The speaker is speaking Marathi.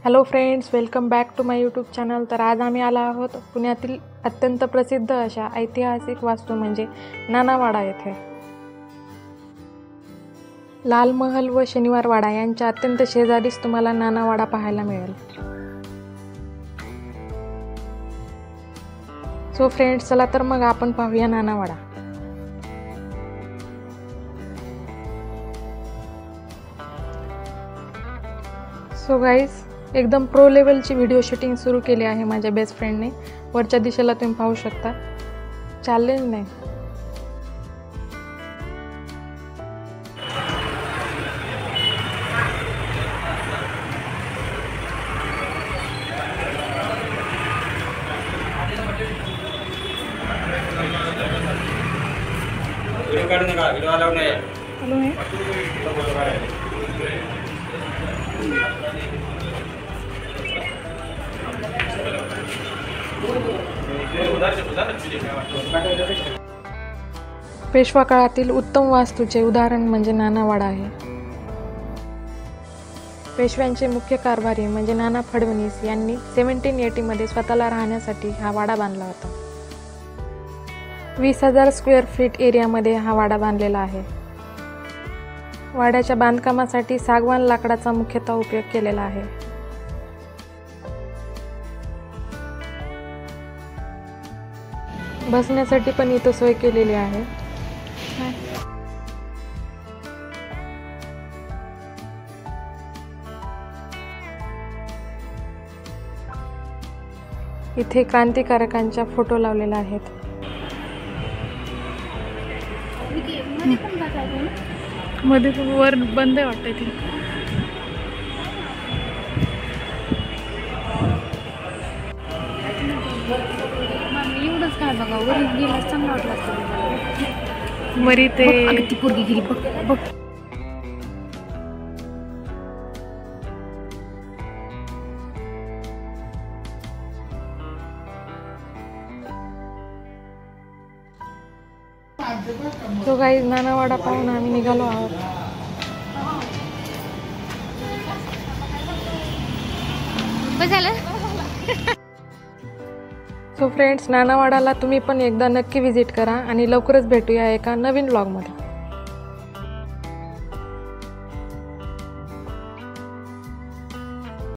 Hello friends, welcome back to my YouTube channel. तर आज आम्ही आलो आहोत पुण्यातील अत्यंत प्रसिद्ध अशा ऐतिहासिक वास्तू म्हणजे नानावाडा येथे। लाल महल व शनिवार वाडा यांच्या अत्यंत शेजारीच तुम्हाला नानावाडा पाहायला मिळेल। सो फ्रेंड्स, चला तर मग आपण पाहूया नानावाडा। सो गाईज, एकदम प्रो लेवलची व्हिडिओ शूटिंग सुरू केली आहे माझ्या बेस्ट फ्रेंडने। वरच्या दिशेला तुम्ही पाहू शकता, चॅलेंज नाही। पेशवा काळातील उत्तम वास्तूचे उदाहरण म्हणजे नानावाडा आहे। पेशव्यांचे मुख्य कारभारी म्हणजे नाना फडणवीस यांनी 1780 मध्ये स्वतःला राहण्यासाठी हा वाडा बांधला होता। 20,000 स्क्वेअर फीट एरियामध्ये हा वाडा बांधलेला आहे। वाड्याच्या बांधकामासाठी सागवान लाकडाचा मुख्यतः उपयोग केलेला आहे। बसण्यासाठी पण इथं सोय केलेली आहे। इथे क्रांतिकारकांच्या फोटो लावलेले आहेत। मध्ये वर बंद आहे वाटतं इथे। एवढंच काय बघा, वरी गेला चांगला वाटला वरी ते ती पोरगी गेली बघ बघ। तो गाईज, नानावाडा पाहून आम्ही निघालो आहोत। सो फ्रेंड्स, नानावाडाला तुम्ही पण एकदा नक्की व्हिजिट करा आणि लवकरच भेटूया एका नवीन व्लॉगमध्ये।